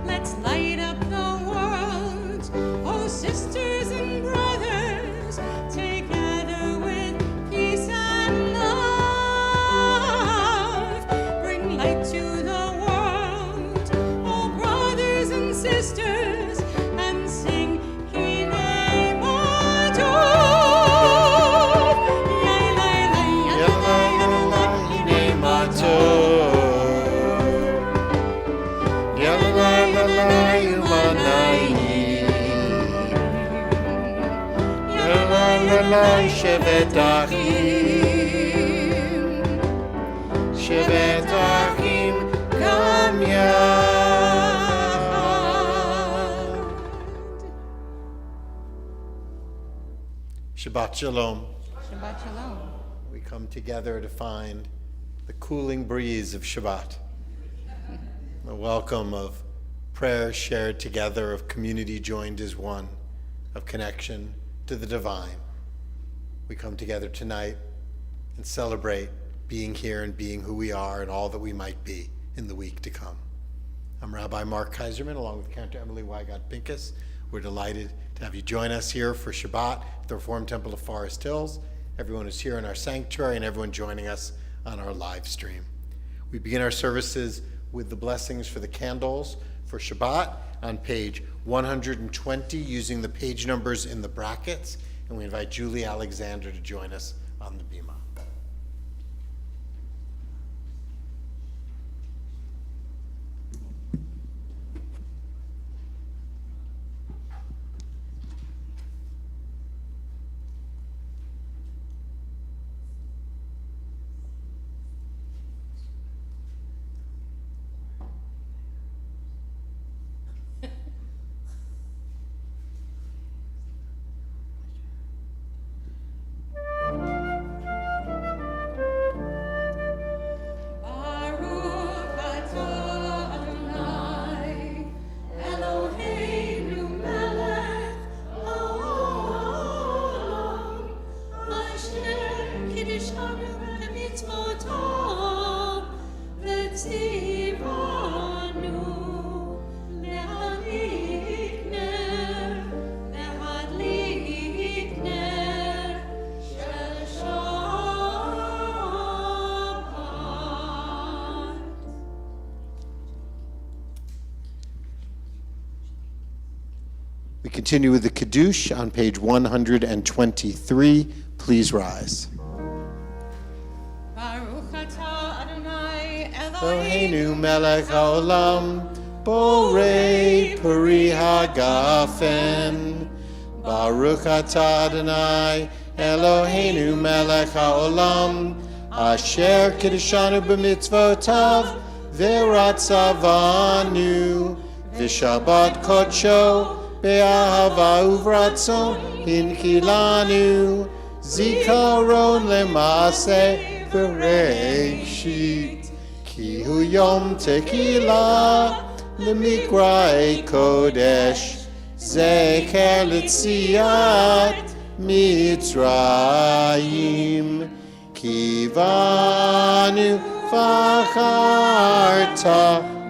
Let's light up the world, oh sisters and brothers, together with peace and love. Bring light to the world, oh brothers and sisters, and sing Hine Matov. Shevet Achim Gam Yachad. Shabbat Shalom. Shabbat Shalom. We come together to find the cooling breeze of Shabbat, the welcome of prayer shared together, of community joined as one, of connection to the divine. We come together tonight and celebrate being here and being who we are and all that we might be in the week to come. I'm Rabbi Mark Kaiserman, along with Cantor Emily Weigott-Pincus. We're delighted to have you join us here for Shabbat at the Reformed Temple of Forest Hills, everyone who's here in our sanctuary, and everyone joining us on our live stream. We begin our services with the blessings for the candles for Shabbat on page 120, using the page numbers in the brackets. And we invite Julie Alexander to join us on the bima. We continue with the Kiddush on page 123. Please rise. Baruch atah Adonai Eloheinu melech haolam, borei peri hagafen. Baruch atah Adonai Eloheinu melech haolam, asher kiddushanu b'mitzvotav v'ratzavanu v'shabbat kodsho be'ahava uvratzon hinkilanu zikaron lemaaseh v'reishit ki hu yom tekilah l'mikra'ei kodesh zeker l'tziat mitzrayim kivanu facharta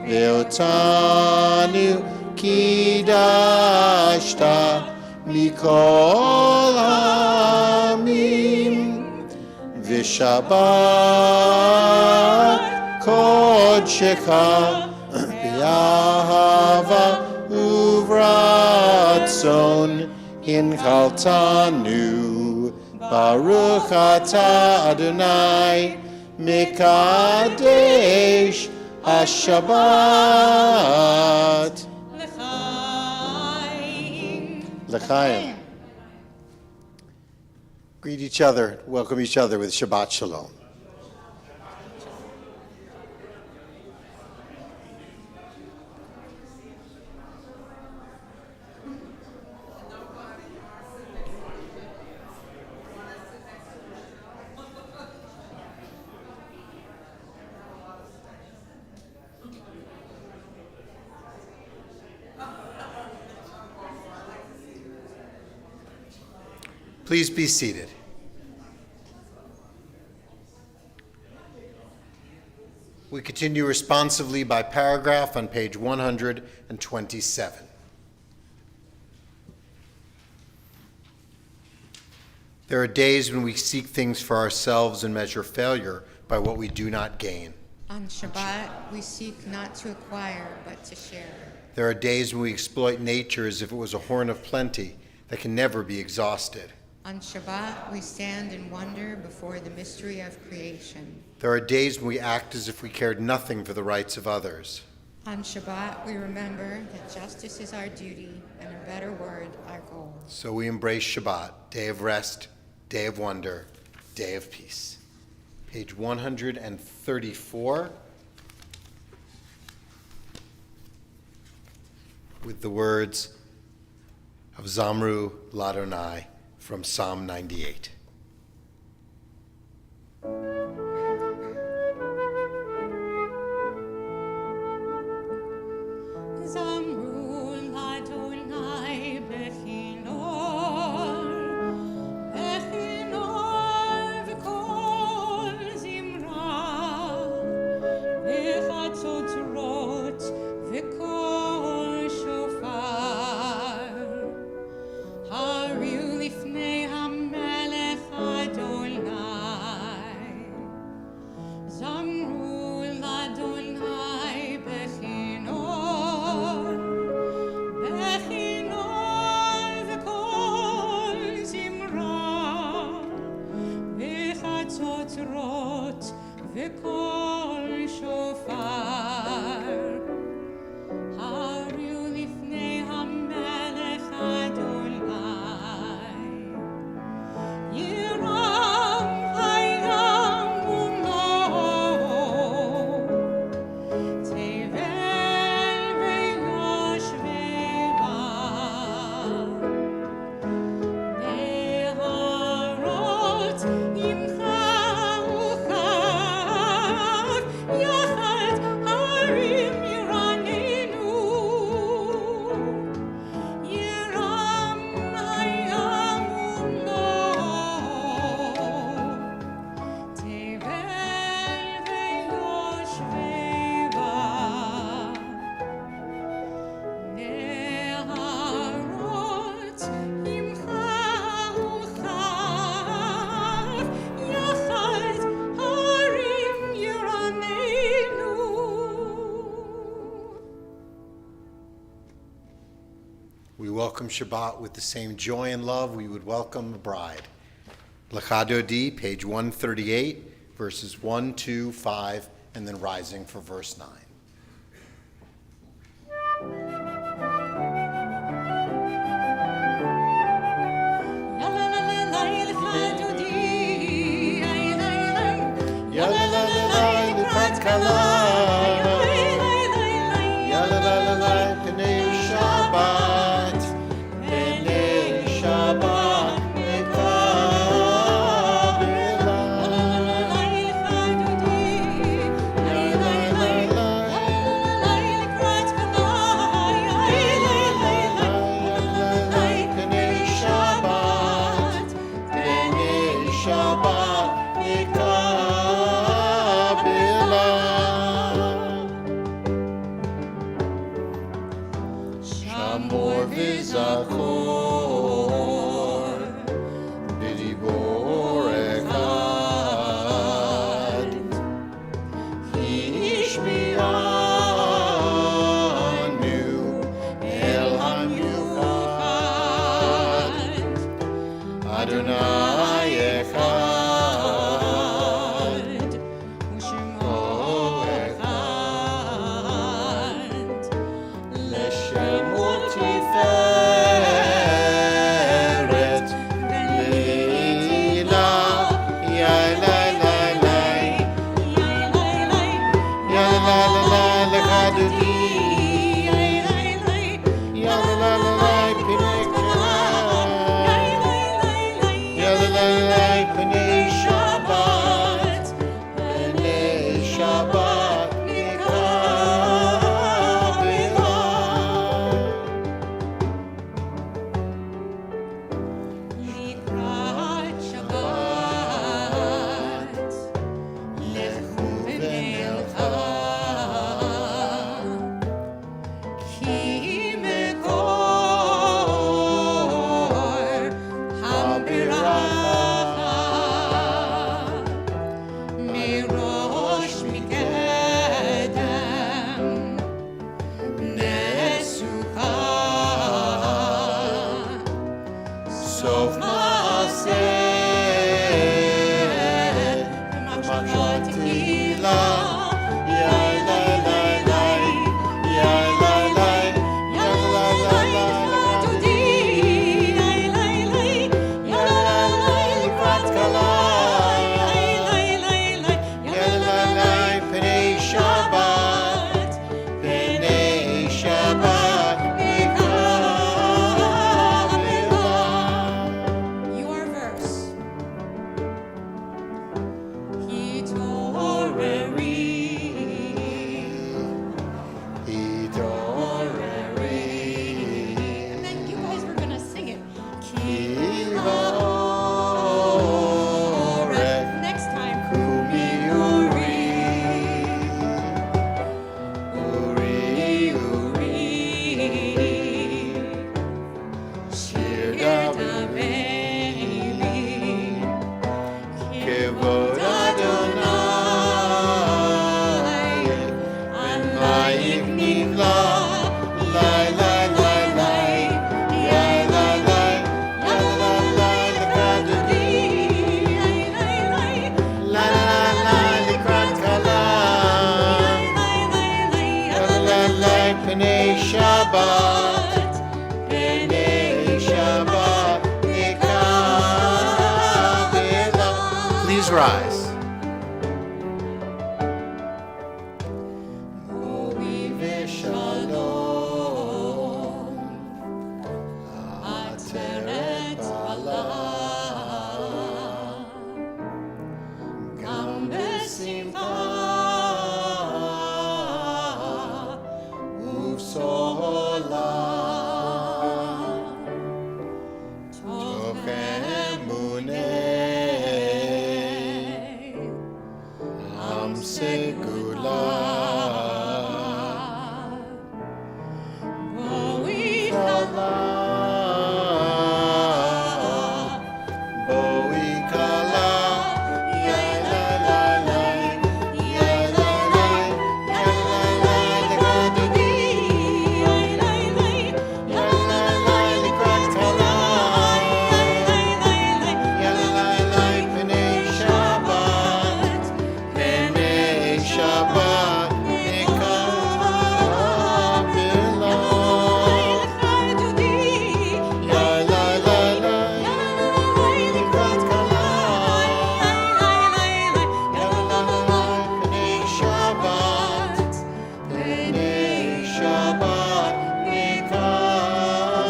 ve'otanu kidashta mikol hamim v'shabbat kodshecha b'ahava uvratzon hinchaltanu Baruch atah Adonai Mekadesh HaShabbat. L'chaim. Greet each other, welcome each other with Shabbat Shalom. Please be seated. We continue responsively by paragraph on page 127. There are days when we seek things for ourselves and measure failure by what we do not gain. On Shabbat, we seek not to acquire, but to share. There are days when we exploit nature as if it was a horn of plenty that can never be exhausted. On Shabbat, we stand in wonder before the mystery of creation. There are days when we act as if we cared nothing for the rights of others. On Shabbat, we remember that justice is our duty, and a better word, our goal. So we embrace Shabbat, day of rest, day of wonder, day of peace. Page 134, with the words of Zamru Ladonai from Psalm 98. Zamru Ladonai Bechinor, Bechinor v'kol zimra, v'chatzot rot v'kol shofar. Hariu lifnei hamelech Adonai. Zamru Ladonai Bechinor, Bechinor v'kol zimra, v'chatzot rot v'kol shofar. Hariu lifnei hamelech Adonai. Yiram hayam umo, tevel ve'yoshveva, neharot imcha uchav, yachad harim yiranenu. Yiram hayam umo, tevel ve'yoshveva, neharot imcha uchav, yachad harim yiranenu. We welcome Shabbat with the same joy and love we would welcome a bride. Lecha Dodi, page 138, verses 1, 2, 5, and then rising for verse 9. Yalalalai likrat kala, yalalalai pnei Shabbat, pnei Shabbat mekabela. Pnei Shabbat, pnei Shabbat mekabela. Shamor v'zachor b'dibor echad, ki ishmi'anu el hamiuchad. Adonai Pnei Shabbat, Pnei Shabbat, Mikabela. לקראת שבת, לכו ונלכה, כי מקור הברכה, מראש מקדם, נסוכה. סוף מעשה, מחשבה תחילה, יאי לי לי לי, יאי לי לי, יאי לי לי לי, לקראת כלה, יאי לי לי, פני שבת, פני שבת, מקבלה. Your verse. התעוררי, התעוררי, and then you guys were gonna sing it. כי האורek Next time. קומי אורי, אורי אורי, שיר דברי, כבוד אדוני, עלייך נפלא, לי לי לי לי, יאי לי לי, יאי לי לי לקדודי, לי לי לקראת כלה, יאי לי פני שבת, פני שבת, נקבלה. Please rise. בואי ושלום, עטרת בעלה, גם בשמחה ובסולה, תוך אמוני עם סגולה. בואי בואי כלה, יאי לי לי לי, יאי לי לי, יאי לי לי לקדודי, יאי לי לי לקראת כלה, יאי לי לי פני שבת, פני שבת, נקבלה. יאי לי לי לי, לקראת כלה, פני שבת, פני שבת, נקבלה.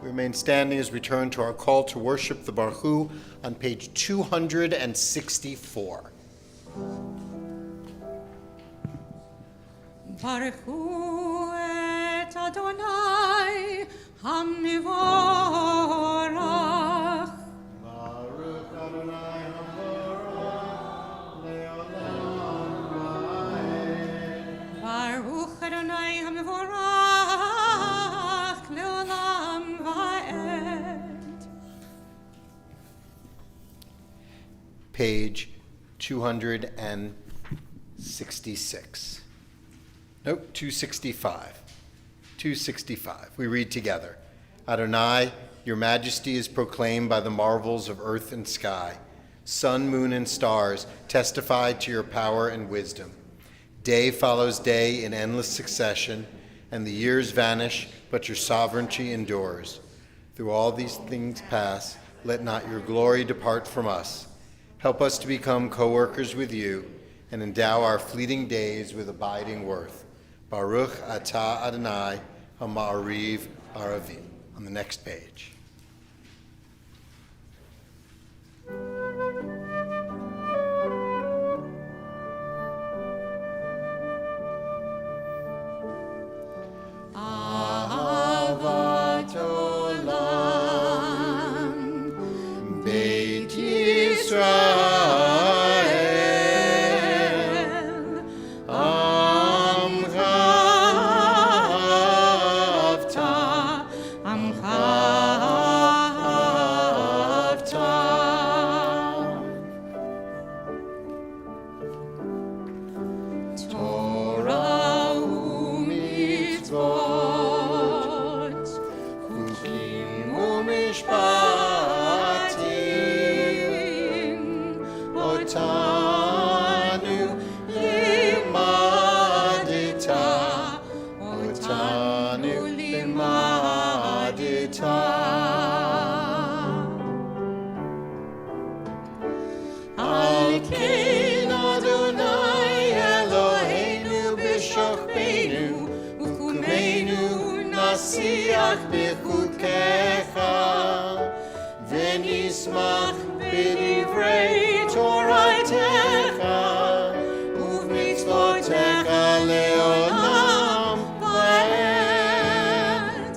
We remain standing as we turn to our call to worship the Baruch Hu on page 264. ברכו את אדוני המבורך. Baruch Adonai HaMevorach le'olam va'ed. ברוך אדוני המבורך לעולם ועד. Page 266. Nope, 265. 265. We read together. Adonai, your majesty is proclaimed by the marvels of earth and sky. Sun, moon, and stars testify to your power and wisdom. Day follows day in endless succession, and the years vanish, but your sovereignty endures. Through all these things pass, let not your glory depart from us. Help us to become co-workers with you and endow our fleeting days with abiding worth. Baruch atah Adonai, HaMa'ariv Aravi, on the next page. Ahavat Olam, Beit Yisrael, ונשמח בדברי תורתך ובמצוותיך לעולם ועד,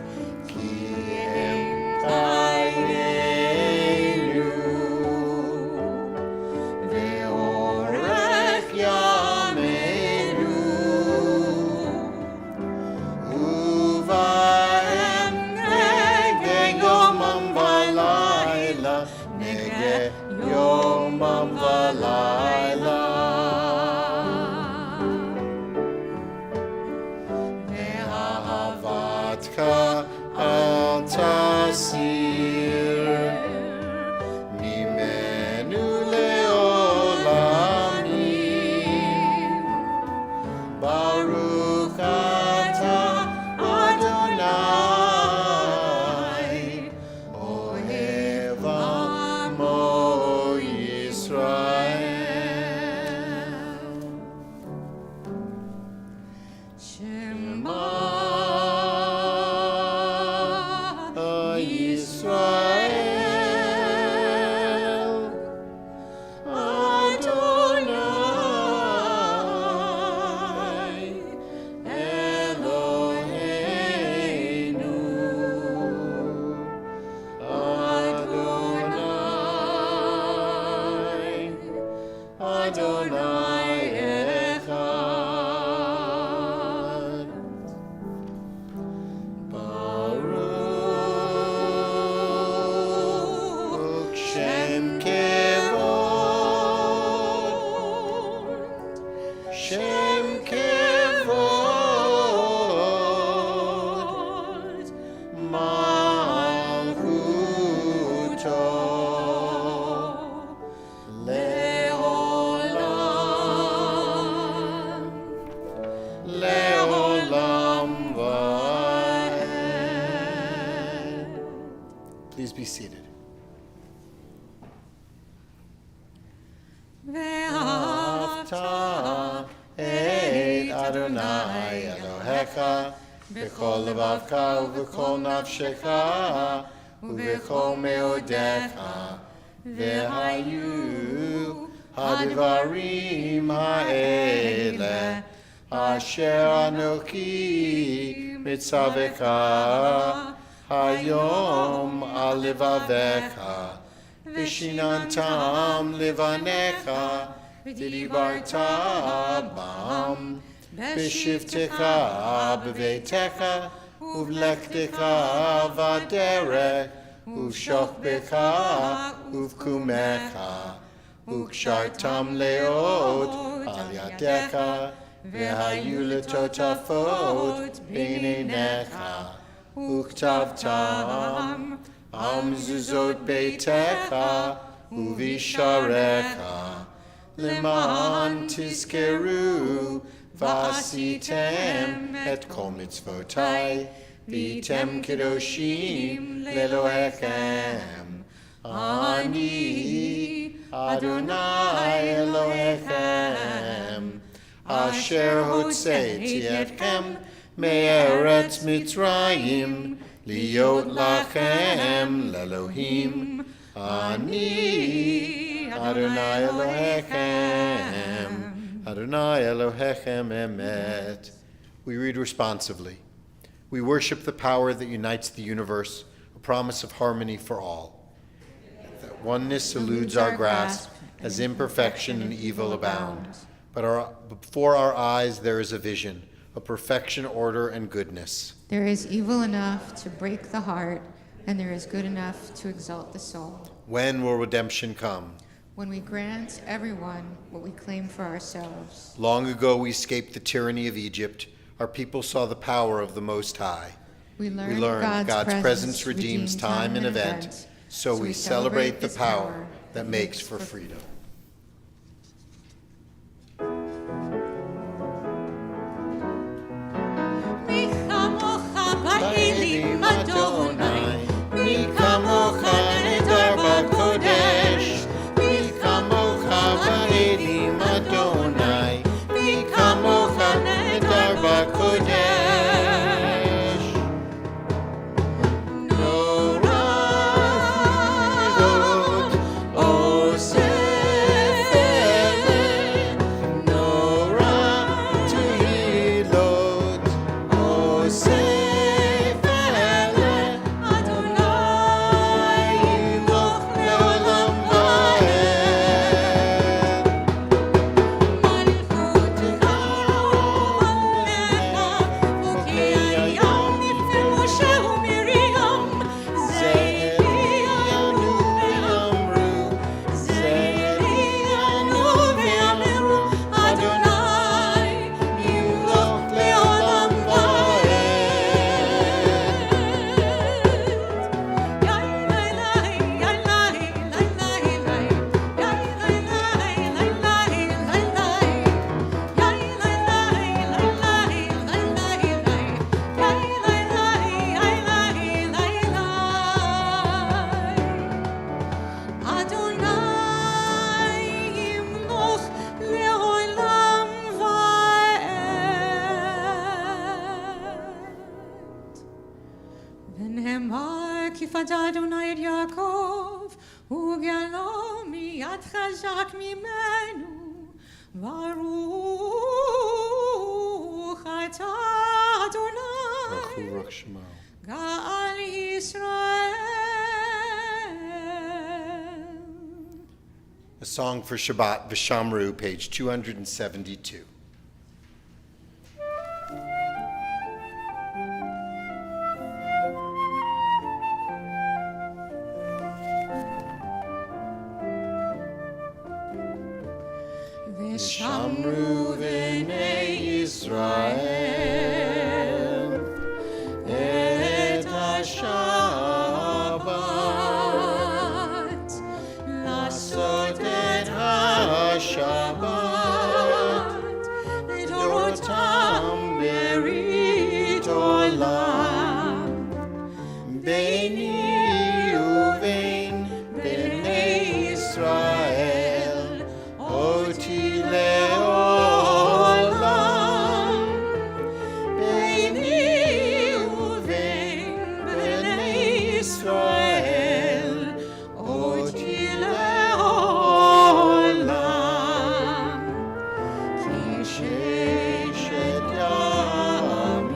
כי הם חיינו ואורך ימינו, ובהם נגן יומם ולילה, נגן יומם ולילה. ואהבתך אל תסיר ממנו לעולמים. ברוך אתה אדוני, אוהב עמו ישראל. שמע ישראל, אדוני אלוהינו, אדוני אחד. ברוך שם כבוד, שם כבוד, מלכותו לעולם, לעולם ועד. Please be seated. ואהבת את אדוני אלוהיך בכל לבבך ובכל נפשך ובכל מאודיך, והיו הדברים האלה אשר אנוכי מצווך היום על לבביך, ושיננתם לבניך, ודיברת בם בשבתך בביתך ובלכתך בדרך ובשוכבך ובקומך, וקשרתם לאות על ידיך, והיו לטוטפות בין עיניך, וכתבתם על מזוזות ביתך ובשעריך, למען תזכרו ועשיתם את כל מצוותי, והייתם קדושים לאלוהיכם. אני אדוני אלוהיכם, אשר הוצאתי אתכם מארץ מצרים, להיות לכם לאלוהים, אני אדוני אלוהיכם, Adonai Elohechem Emet. We read responsively. We worship the power that unites the universe, a promise of harmony for all. That oneness eludes our grasp as imperfection and evil abound. But before our eyes there is a vision, a perfection, order, and goodness. There is evil enough to break the heart, and there is good enough to exalt the soul. When will redemption come? When we grant everyone what we claim for ourselves. Long ago we escaped the tyranny of Egypt. Our people saw the power of the Most High. We learned God's presence redeems time and event, so we celebrate the power that makes for freedom. Ba'ilim Adonai, mi kamocha nedar b'kodesh, mi kamocha ba'ilim Adonai, mi kamocha nedar b'kodesh. Norah osef ele, Norah tehilot osef. Adonai et Yaakov, ugalo miyad chazak mimenu, Baruch atah Adonai, Baruch Shemo. Ga'al Yisrael. A song for Shabbat, Vishamru, page 272. Vishamru v'nei Yisrael et ha-Shabbat, lasot et ha-Shabbat, dorotam berit olam, beini uvein bnei Yisrael, oti leolam, beini uvein bnei Yisrael, oti leolam, ki sheshet yamim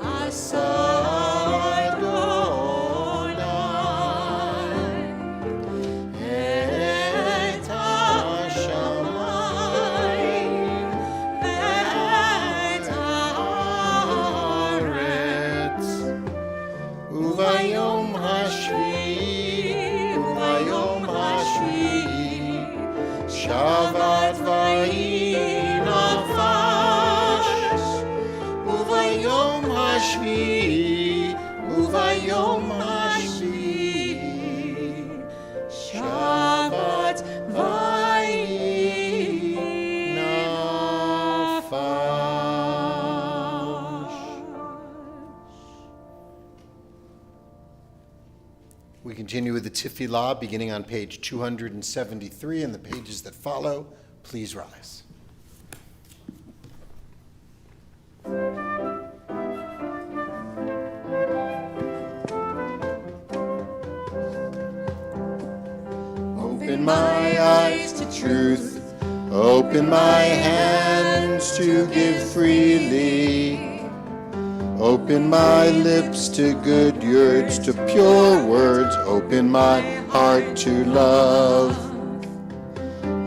asa Shabbat vayhi nafash, uvayom hashvi, uvayom hashvi, Shabbat vayhi nafash. We continue with the Tefillah, beginning on page 273 and the pages that follow. Please rise. Open my eyes to truth. Open my hands to give freely. Open my lips to good words, to pure words. Open my heart to love.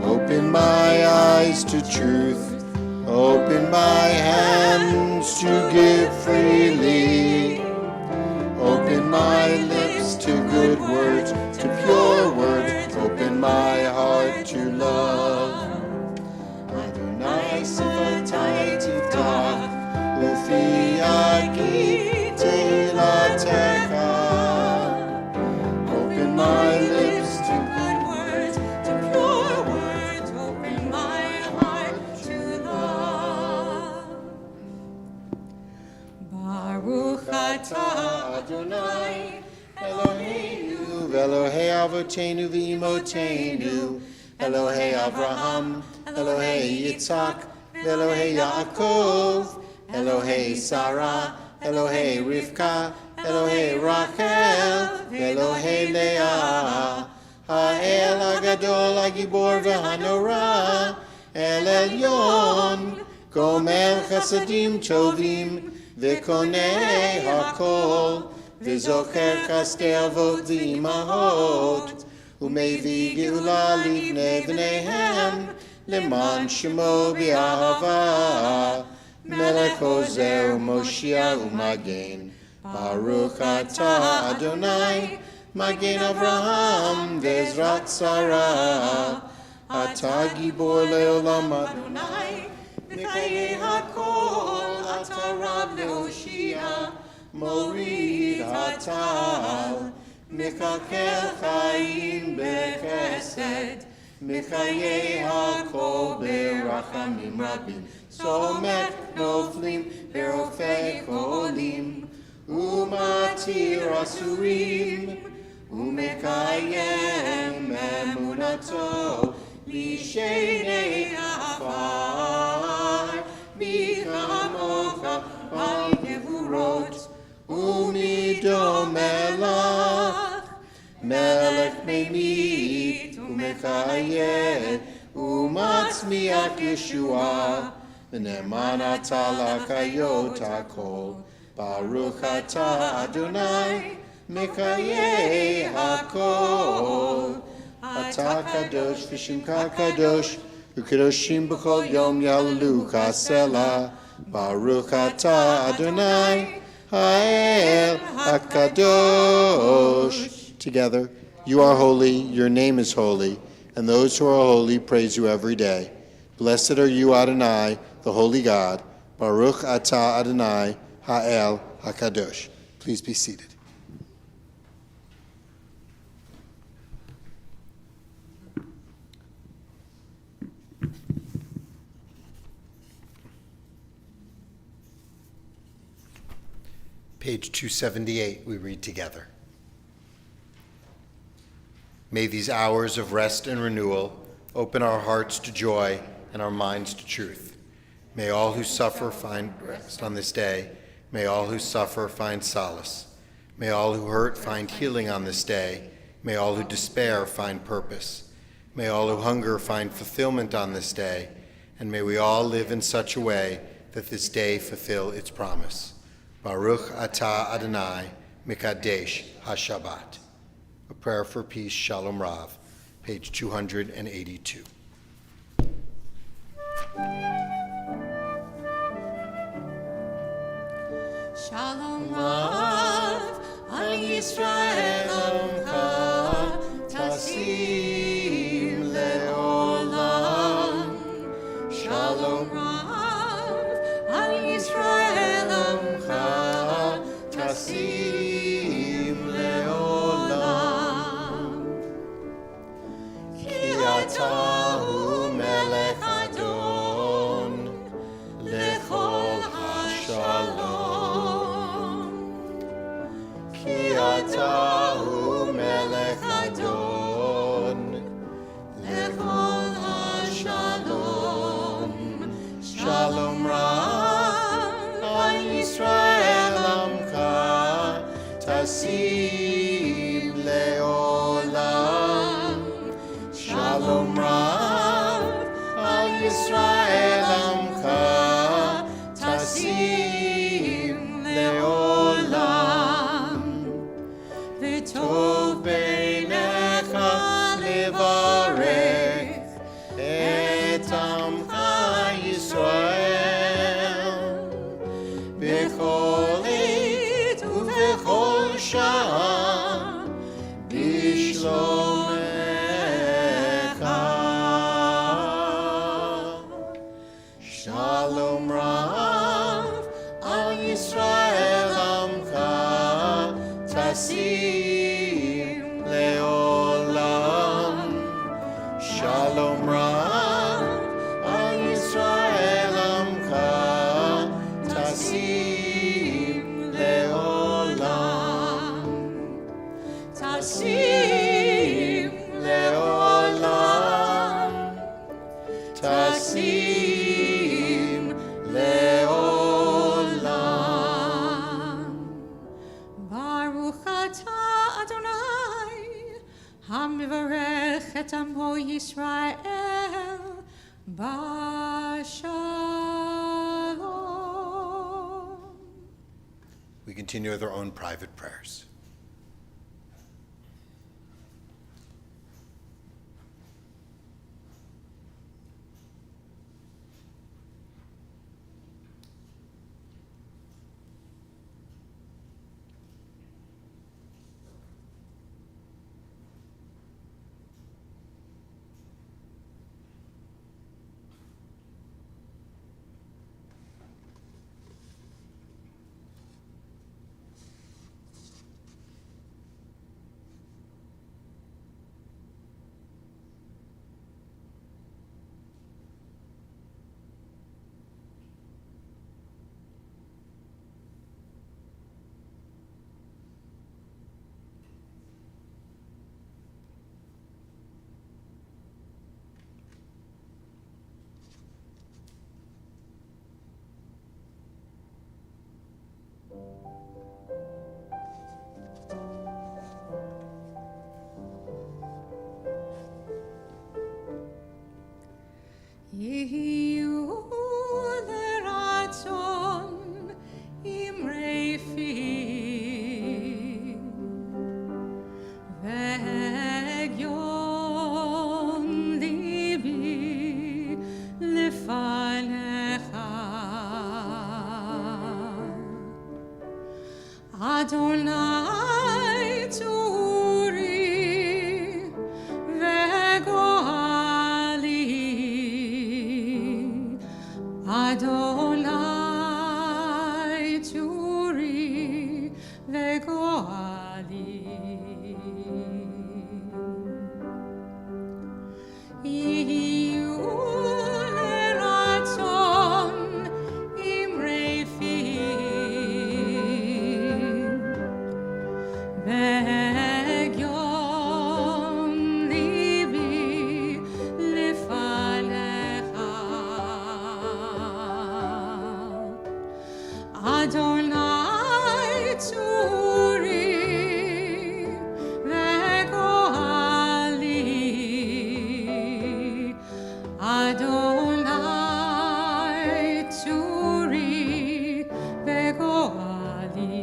Open my eyes to truth. Open my hands to give freely. Open my lips to good words, to pure words. Open my heart to love. Adonai sifatai tifach, ufi agi teilatecha. Open my lips to Good words, to pure words, open my heart to love. Baruch atah Adonai Eloheinu Elohei Avotenu v'Imotenu Elohei Avraham Elohei Yitzhak Elohei Yaakov Elohei Sarah Elohei Rivka Elohei Rachel Elohei Leah Ha'el Hagadol Hagibor v'Hanora El Elyon Gomel Chasadim Tovim V'konei hakol, v'zocher chastei avot v'imahot, u'mevii geula livnei bneihem, leman shemo b'ahava, melech ozer u'moshia u'magen, Baruch atah Adonai, magen Avraham v'ezrat Sarah, atah gibor le'olam Adonai, v'chayei hakol, atah Rab le'oshia, morid hatal, mekakel chaim bechesed, mechayei hakol berachamim rabim, somet noflim berofei cholim, umatir asurim, umekayem emunato, lishenei afar, michamocha al gevurot, umido melach, melech memit, umechayeh, umatzmiach Yeshua, v'ne'eman atah l'chayot hakol, Baruch atah Adonai, mekayeh hakol, atah kadosh v'shimcha kadosh, u'kadoshim b'chol yom yalalu kasela, Baruch atah Adonai, Ha'el HaKadosh. Together, you are holy, your name is holy, and those who are holy praise you every day. Blessed are you, Adonai, the holy God. Baruch atah Adonai, Ha'el HaKadosh. Please be seated. Page 278, we read together. May these hours of rest and renewal open our hearts to joy and our minds to truth. May all who suffer find rest on this day. May all who suffer find solace. May all who hurt find healing on this day. May all who despair find purpose. May all who hunger find fulfillment on this day. And may we all live in such a way that this day fulfill its promise. Baruch atah Adonai, Mikadesh HaShabbat. A prayer for peace, Shalom Rav, page 282. Shalom Rav, Al Yisrael Amcha, Tasim Le'olam. Shalom Rav, Al Yisrael Amcha, Tasim Le'olam. Ki atahu melech Adon, lechol hashalom. Ki atahu melech Adon, lechol hashalom. Shalom Rav, Al Yisrael Amcha, Tasim Le'olam. tasim leolam. Shalom Rav al Yisrael Amcha tasim leolam. Tasim Leolam. Tasim leolam. Baruch atah Adonai, hamivarech et amo Yisrael, b'shalom. We continue with our own private prayers. Yehiyu leratzon imrefi v'egyon libi lefanecha Adonai tzuri v'goali Adonai tzuri v'goali Yehiyu leratzon imrefi v'egyon libi lefanecha Adonai tzuri v'goali Adonai tzuri v'goali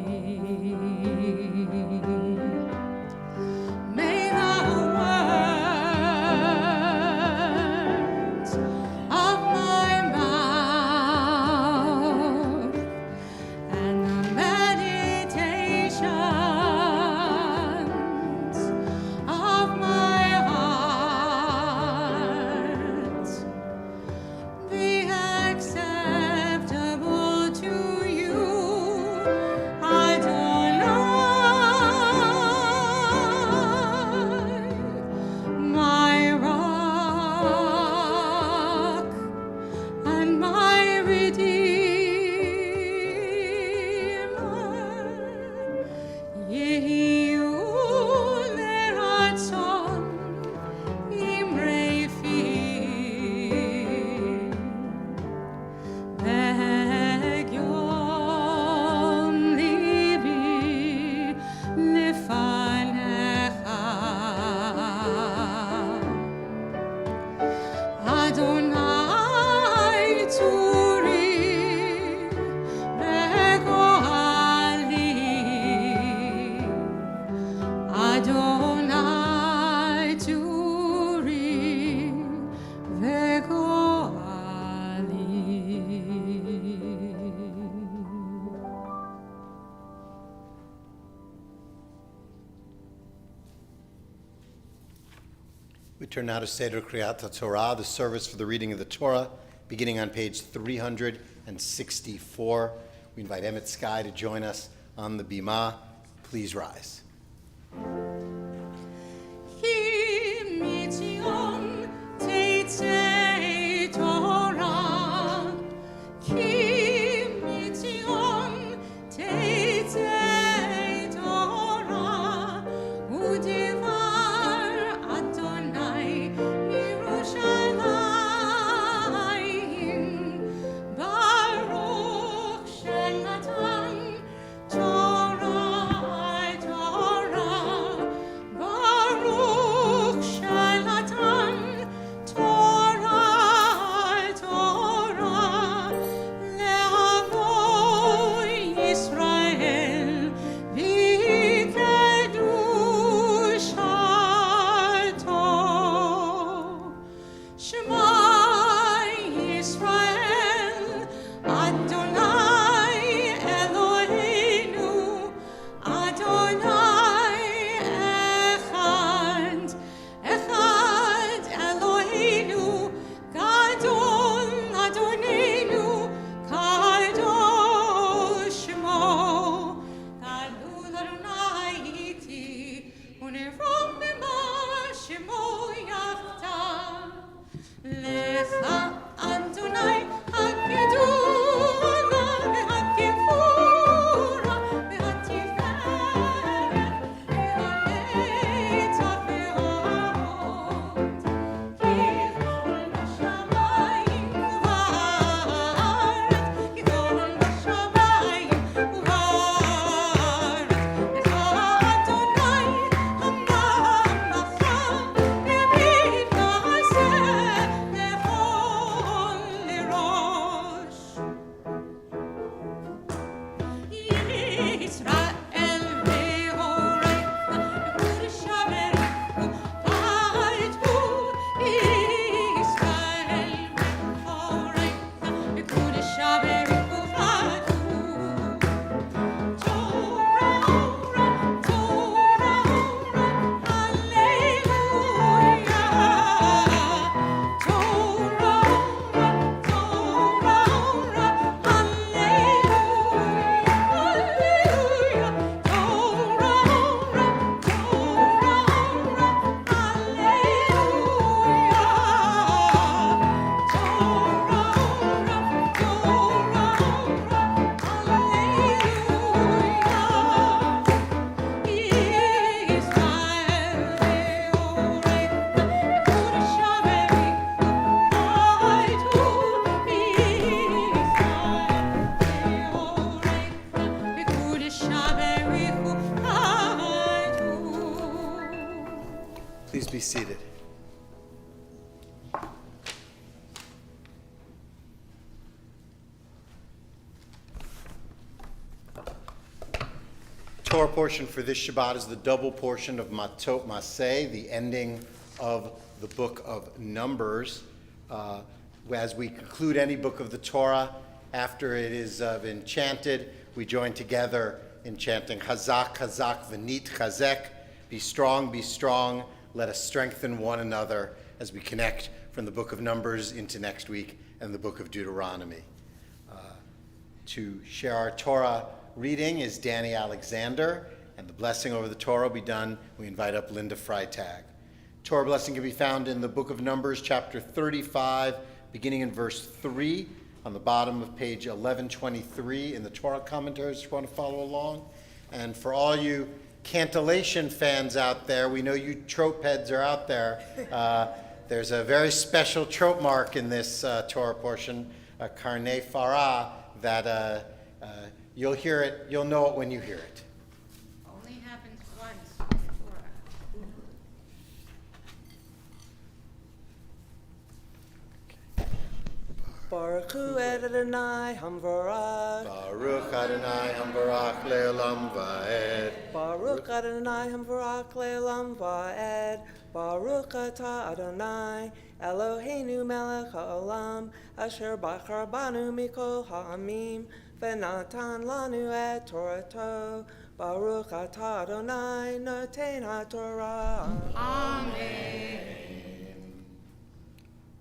May the words of my mouth and the meditations of my heart be acceptable to you, Adonai, my rock and my redeemer. Yehiyu leratzon imrefi v'egyon libi lefanecha Adonai tzuri v'goali Adonai tzuri v'goali We turn now to Seder Kriyat Torah, the service for the reading of the Torah, beginning on page 364. We invite Emmett Sky to join us on the Bima. Please rise. Ki mitzion teitei Torah, ki mitzion teitei Torah, udevar Adonai Yerushalayim, Baruch Shenatan Torah, Torah, Baruch Shenatan Torah, Torah, Le'avoy Yisrael v'kedushato. Shema Yisrael, Adonai Eloheinu, Adonai Echad, Echad Eloheinu, Gadol Adonenu, Kadosh Shmo, Gadol Adonai iti, unerom b'ma Shemo yachtav. Lecha Adonai hagedula v'hagevura v'hatiferet v'hanetzach v'ha'od. Gidol b'shamayim u'haaretz, Gidol b'shamayim u'haaretz. Lecha Adonai hamamlacha v'mid na'aseh lechol lirosh. Yisrael ve'orecha v'kodesh haberechu ha'etu. Yisrael ve'orecha v'kodesh haberechu ha'etu. Torah, Torah, hallelujah. Torah, Torah, hallelujah. Please be seated. Torah portion for this Shabbat is the double portion of Matot Maseh, the ending of the book of Numbers. As we conclude any book of the Torah, after it is been chanted, we join together in chanting Chazak, Chazak, V'nit Chazek. Be strong, let us strengthen one another as we connect from the book of Numbers into next week and the book of Deuteronomy. To share our Torah reading is Danny Alexander, and the blessing over the Torah will be done. We invite up Linda Freitag. Torah blessing can be found in the book of Numbers, chapter 35, beginning in verse 3, on the bottom of page 1123 in the Torah commentaries if you want to follow along. And for all you cantillation fans out there, we know you trope heads are out there. There's a very special trope mark in this Torah portion, a Karnei Farah, that you'll hear it, you'll know it when you hear it. Only happens once in Torah. Baruch Hu Adonai Hamvarach. Baruch Adonai Hamvarach le'olam va'ed. Baruch Adonai Hamvarach le'olam va'ed. Baruch atah Adonai Eloheinu melech ha'olam asher bachar banu mikol ha'amim v'natan lanu et Torato. Baruch atah Adonai noten ha'torah.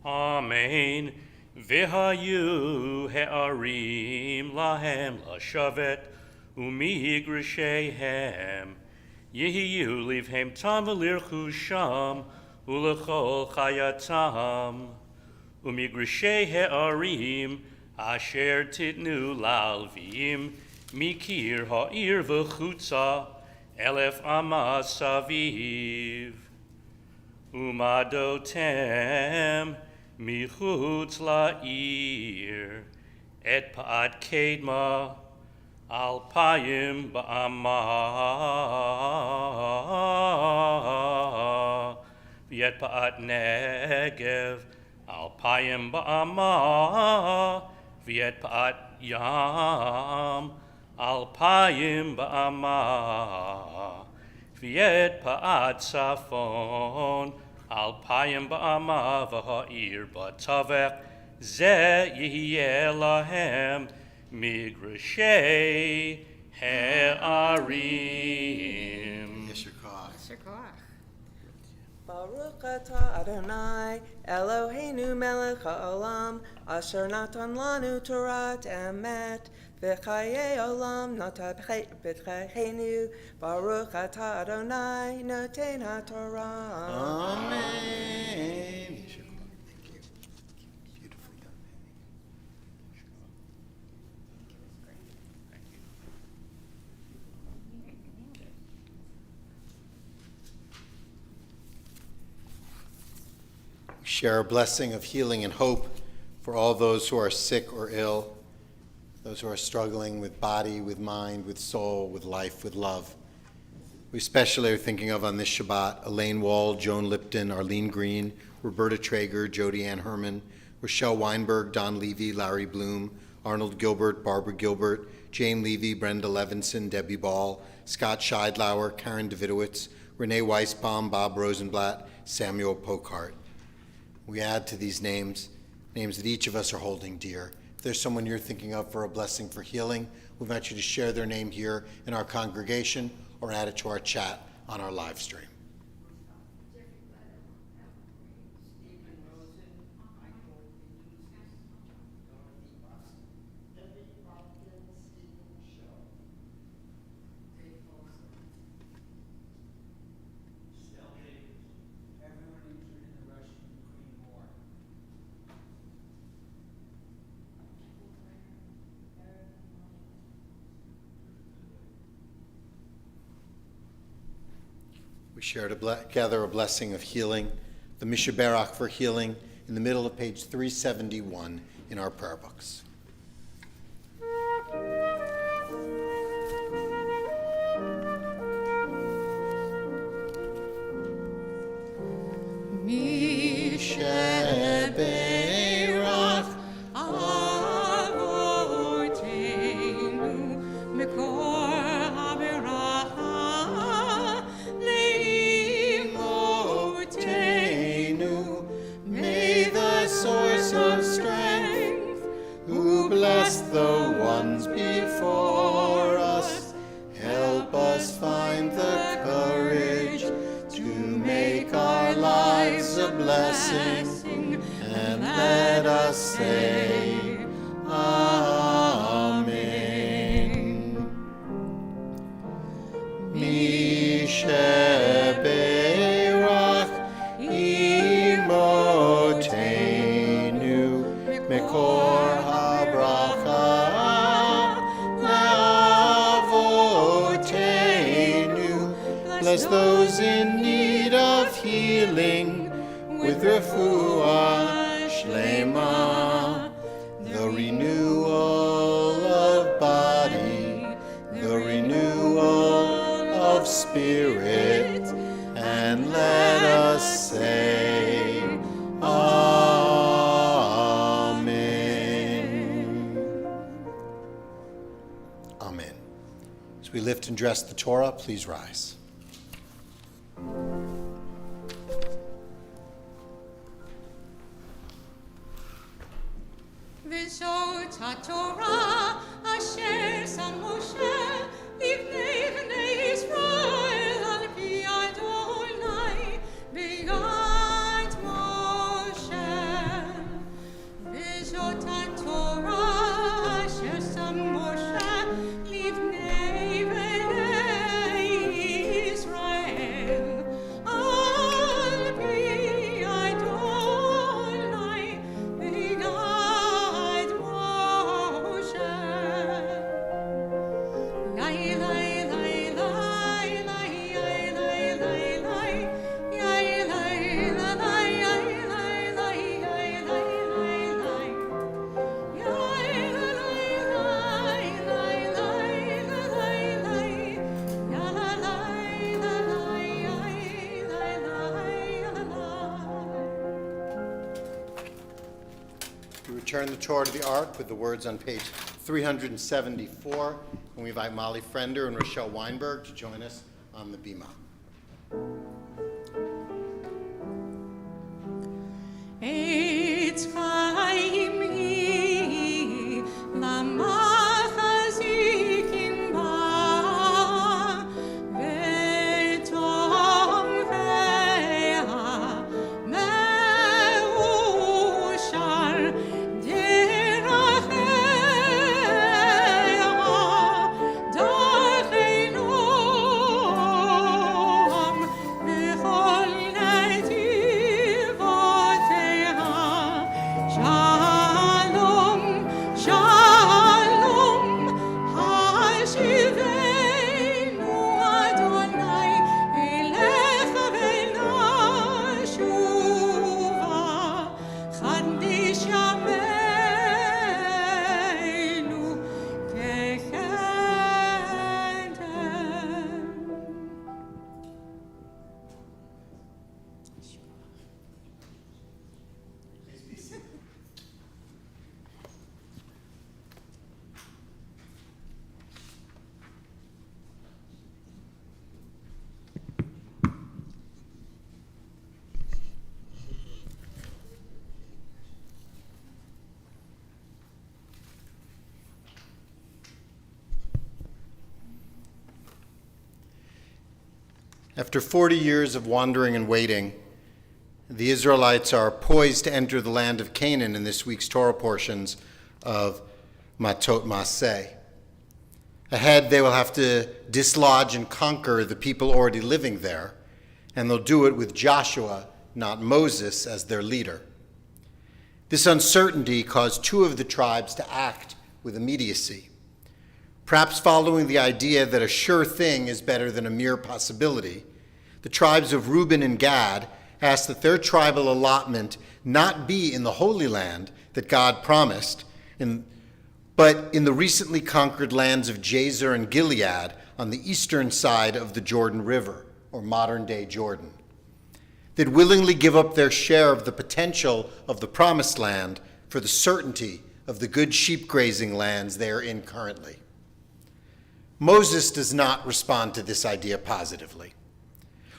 Amen. V'hayu he'arim lahem lashavet umigrishehem Yehiyu livhem tam v'lirchu sham, ulechol chayatam. Umigrishe he'arim, asher titnu lalvim, mikir ha'ir v'chutza, elef amas saviv. Umadotem, michutz la'ir, et pa'at kedma, alpayim ba'amah, v'yet pa'at negev, alpayim ba'amah, v'yet pa'at yam, alpayim ba'amah, v'yet pa'at safon, alpayim ba'amah v'ha'ir b'tavech, ze yihyeh lahem, migrashei he'arim. Baruch atah Adonai, Eloheinu melech ha'olam, asher natan lanu Torat emet, v'chayei olam nata b'tchayenu, Baruch atah Adonai, noten ha'torah. Amen. Thank you. Beautifully done. We share a blessing of healing and hope for all those who are sick or ill, those who are struggling with body, with mind, with soul, with life, with love. We especially are thinking of on this Shabbat Elaine Wall, Joan Lipton, Arlene Green, Roberta Traeger, Jody Ann Herman, Rochelle Weinberg, Don Levy, Larry Bloom, Arnold Gilbert, Barbara Gilbert, Jane Levy, Brenda Levinson, Debbie Ball, Scott Scheidlauer, Karen Davidowitz, Renee Weisbaum, Bob Rosenblatt, Samuel Pokart. We add to these names that each of us are holding dear. If there's someone you're thinking of for a blessing for healing, we invite you to share their name here in our congregation or add it to our chat on our live stream. We share together a blessing of healing, the Mishaberach for healing, in the middle of page 371 in our prayer books. Mishaberach Avotenu Mikor HaBeracha Leimotenu. May the source of strength, who bless the ones before us, help us find the courage to make our lives a blessing, and let us say, Amen. Mishaberach imotenu mekor habracha leavotenu. Bless those in need of healing with refuah shlema, the renewal of body, the renewal of spirit, and let us say, Amen. Amen. As we lift and dress the Torah, please rise. V'zot haTorah asher sam Moshe livnei bnei Yisrael al pi Adonai b'yad Moshe. V'zot haTorah asher sam Moshe livnei bnei return the Torah to the Ark with the words on page 374. And we invite Molly Frender and Rochelle Weinberg to join us on the bima. Eitz chaim hi, lamachazikim ba, v'tom ve'ha meushar deracheha, darcheinom v'chol netivoteha. Shalom, shalom, hashivenu Adonai elecha v'nashuva, chadish yameinu kechendem. After 40 years of wandering and waiting, the Israelites are poised to enter the land of Canaan in this week's Torah portions of Matot Maseh. Ahead, they will have to dislodge and conquer the people already living there, and they'll do it with Joshua, not Moses, as their leader. This uncertainty caused two of the tribes to act with immediacy, perhaps following the idea that a sure thing is better than a mere possibility. The tribes of Reuben and Gad asked that their tribal allotment not be in the Holy Land that God promised, but in the recently conquered lands of Jazer and Gilead on the eastern side of the Jordan River, or modern-day Jordan. They'd willingly give up their share of the potential of the Promised Land for the certainty of the good sheep grazing lands they are in currently. Moses does not respond to this idea positively.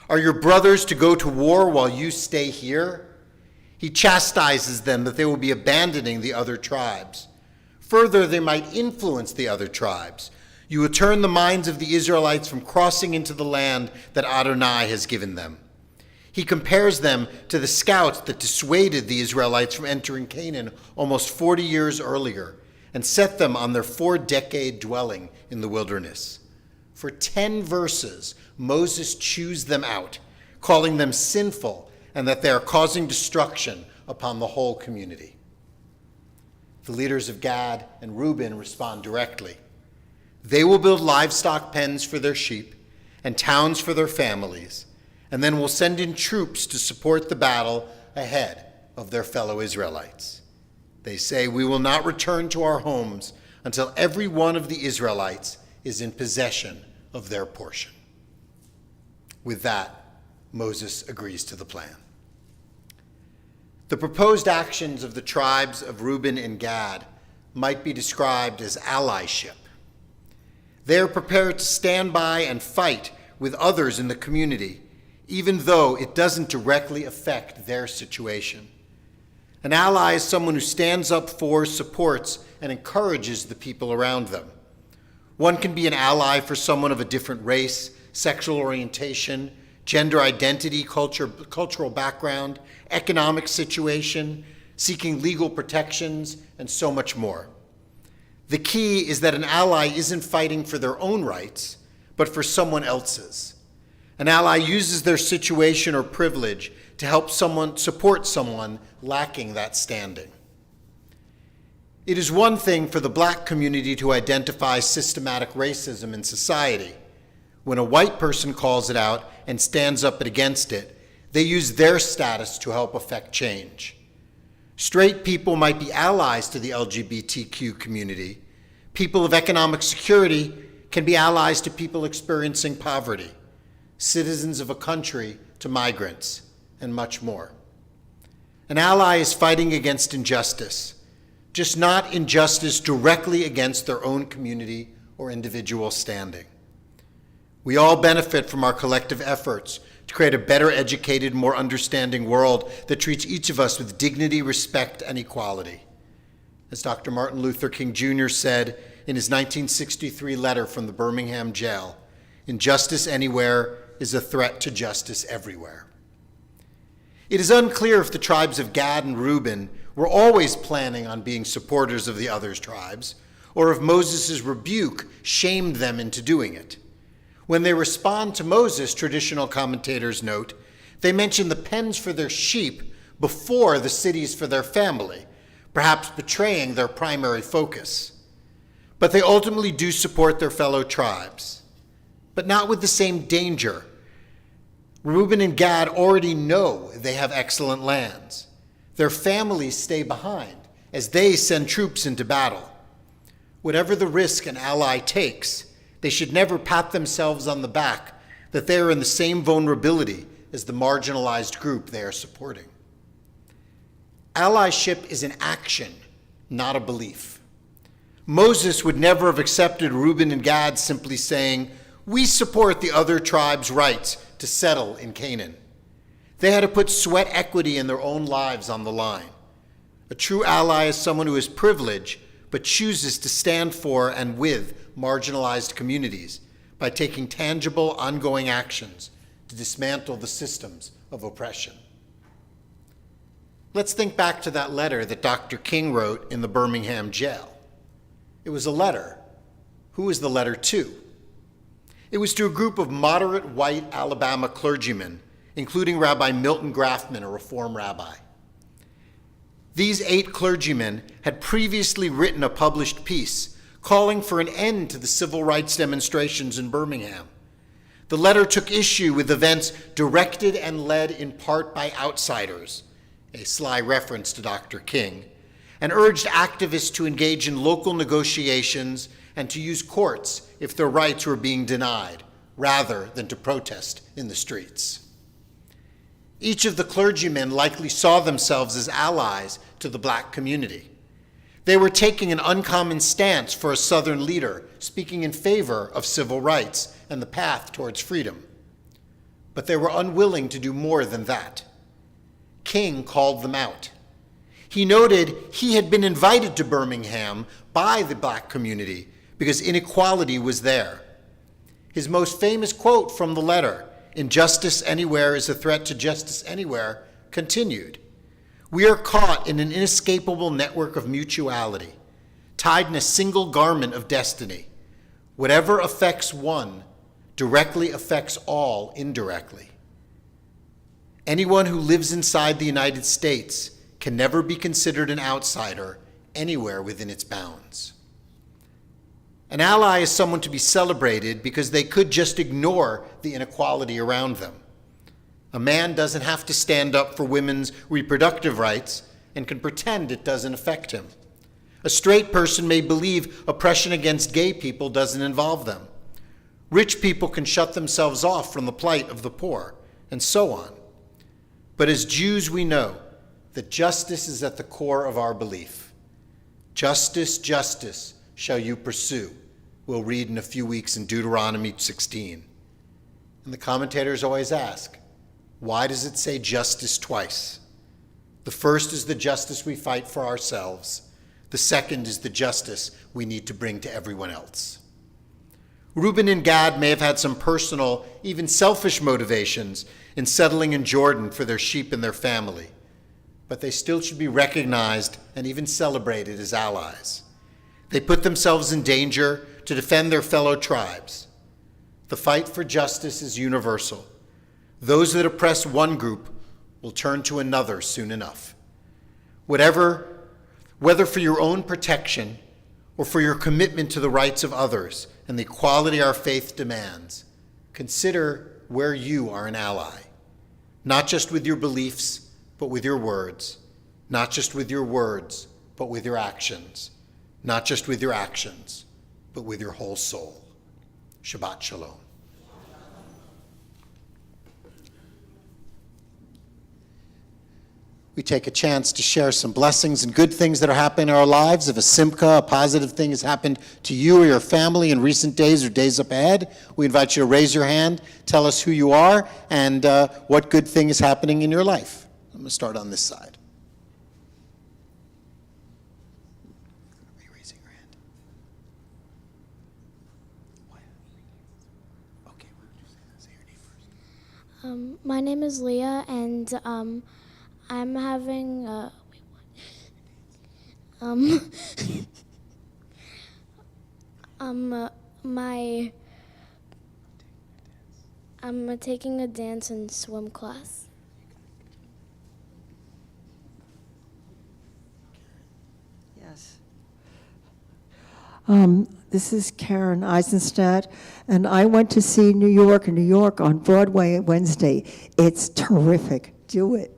Are your brothers to go to war while you stay here? He chastises them that they will be abandoning the other tribes. Further, they might influence the other tribes. You will turn the minds of the Israelites from crossing into the land that Adonai has given them. He compares them to the scouts that dissuaded the Israelites from entering Canaan almost 40 years earlier and set them on their 4-decade dwelling in the wilderness. For 10 verses, Moses chews them out, calling them sinful and that they are causing destruction upon the whole community. The leaders of Gad and Reuben respond directly. They will build livestock pens for their sheep and towns for their families, and then will send in troops to support the battle ahead of their fellow Israelites. They say, "We will not return to our homes until every one of the Israelites is in possession of their portion." With that, Moses agrees to the plan. The proposed actions of the tribes of Reuben and Gad might be described as allyship. They are prepared to stand by and fight with others in the community, even though it doesn't directly affect their situation. An ally is someone who stands up for, supports, and encourages the people around them. One can be an ally for someone of a different race, sexual orientation, gender identity, cultural background, economic situation, seeking legal protections, and so much more. The key is that an ally isn't fighting for their own rights, but for someone else's. An ally uses their situation or privilege to help support someone lacking that standing. It is one thing for the black community to identify systematic racism in society. When a white person calls it out and stands up against it, they use their status to help affect change. Straight people might be allies to the LGBTQ community. People of economic security can be allies to people experiencing poverty, citizens of a country to migrants, and much more. An ally is fighting against injustice. just not injustice directly against their own community or individual standing. We all benefit from our collective efforts to create a better educated, more understanding world that treats each of us with dignity, respect, and equality. As Dr. Martin Luther King Jr. said in his 1963 letter from the Birmingham jail, "Injustice anywhere is a threat to justice everywhere." It is unclear if the tribes of Gad and Reuben were always planning on being supporters of the other tribes, or if Moses' rebuke shamed them into doing it. When they respond to Moses, traditional commentators note, they mention the pens for their sheep before the cities for their family, perhaps betraying their primary focus. But they ultimately do support their fellow tribes, but not with the same danger. Reuben and Gad already know they have excellent lands. Their families stay behind as they send troops into battle. Whatever the risk an ally takes, they should never pat themselves on the back that they are in the same vulnerability as the marginalized group they are supporting. Allyship is an action, not a belief. Moses would never have accepted Reuben and Gad simply saying, "We support the other tribe's rights to settle in Canaan." They had to put sweat equity in their own lives on the line. A true ally is someone who is privileged but chooses to stand for and with marginalized communities by taking tangible, ongoing actions to dismantle the systems of oppression. Let's think back to that letter that Dr. King wrote in the Birmingham jail. It was a letter. Who was the letter to? It was to a group of moderate white Alabama clergymen, including Rabbi Milton Grafman, a Reform rabbi. These 8 clergymen had previously written a published piece calling for an end to the civil rights demonstrations in Birmingham. The letter took issue with events directed and led in part by outsiders, a sly reference to Dr. King, and urged activists to engage in local negotiations and to use courts if their rights were being denied, rather than to protest in the streets. Each of the clergymen likely saw themselves as allies to the black community. They were taking an uncommon stance for a Southern leader, speaking in favor of civil rights and the path towards freedom. But they were unwilling to do more than that. King called them out. He noted he had been invited to Birmingham by the black community because inequality was there. His most famous quote from the letter, "Injustice anywhere is a threat to justice anywhere," continued, "We are caught in an inescapable network of mutuality, tied in a single garment of destiny. Whatever affects one directly affects all indirectly. Anyone who lives inside the United States can never be considered an outsider anywhere within its bounds." An ally is someone to be celebrated because they could just ignore the inequality around them. A man doesn't have to stand up for women's reproductive rights and can pretend it doesn't affect him. A straight person may believe oppression against gay people doesn't involve them. Rich people can shut themselves off from the plight of the poor, and so on. But as Jews, we know that justice is at the core of our belief. "Justice, justice shall you pursue," we'll read in a few weeks in Deuteronomy 16. And the commentators always ask, why does it say justice twice? The first is the justice we fight for ourselves. The second is the justice we need to bring to everyone else. Reuben and Gad may have had some personal, even selfish motivations in settling in Jordan for their sheep and their family, but they still should be recognized and even celebrated as allies. They put themselves in danger to defend their fellow tribes. The fight for justice is universal. Those that oppress one group will turn to another soon enough. Whether for your own protection or for your commitment to the rights of others and the equality our faith demands, consider where you are an ally, not just with your beliefs, but with your words, not just with your words, but with your actions, not just with your actions, but with your whole soul. Shabbat Shalom. we take a chance to share some blessings and good things that are happening in our lives. If a simcha, a positive thing has happened to you or your family in recent days or days up ahead, we invite you to raise your hand, tell us who you are, and what good thing is happening in your life. I'm going to start on this side. Are you raising your hand? Okay, why don't you say your name first? My name is Leah, and I'm having I'm taking a dance and swim class. Yes. This is Karen Eisenstadt, and I went to see New York on Broadway Wednesday. It's terrific. Do it.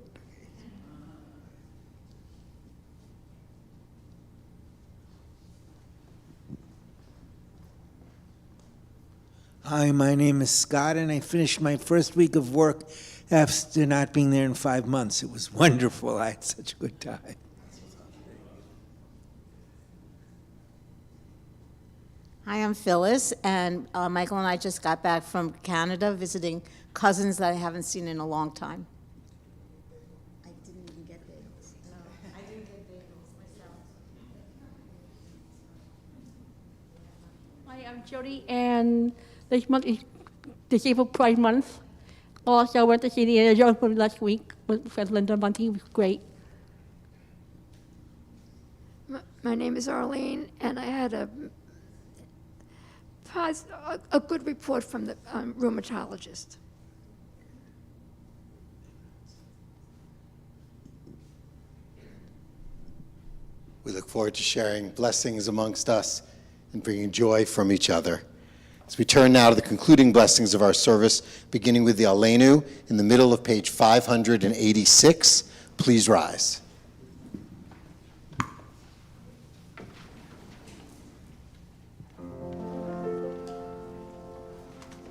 Hi, my name is Scott, and I finished my first week of work after not being there in 5 months. It was wonderful. I had such a good time. Hi, I'm Phyllis, and Michael and I just got back from Canada visiting cousins that I haven't seen in a long time. I didn't even get bagels. No, I didn't get bagels myself. Hi, I'm Jody, and this month is Disabled Pride Month. Also, I went to see the Jones movie last week with Fred Linda Bunting. It was great. My name is Arlene, and I had a good report from the rheumatologist. We look forward to sharing blessings amongst us and bringing joy from each other. As we turn now to the concluding blessings of our service, beginning with the Aleinu in the middle of page 586, please rise.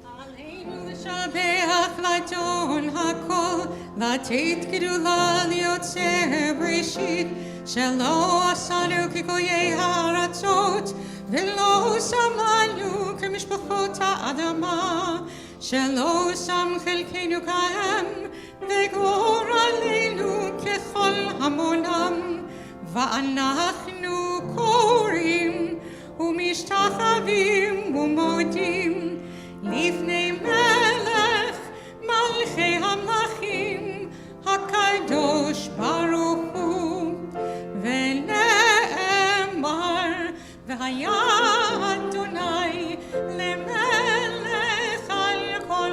עלינו לשבח לדון הכל, לתת גדולה ליוצר בראשית, שלא עשנו כגויי הארצות, ולא שמנו כמשפחות האדמה, שלא שם חלקנו כהם, וגור עלינו ככל המונם, ואנחנו קוראים ומשתחווים ומודים לפני מלך מלכי המלכים הקדוש ברוך הוא, ונאמר והיה אדוני למלך על כל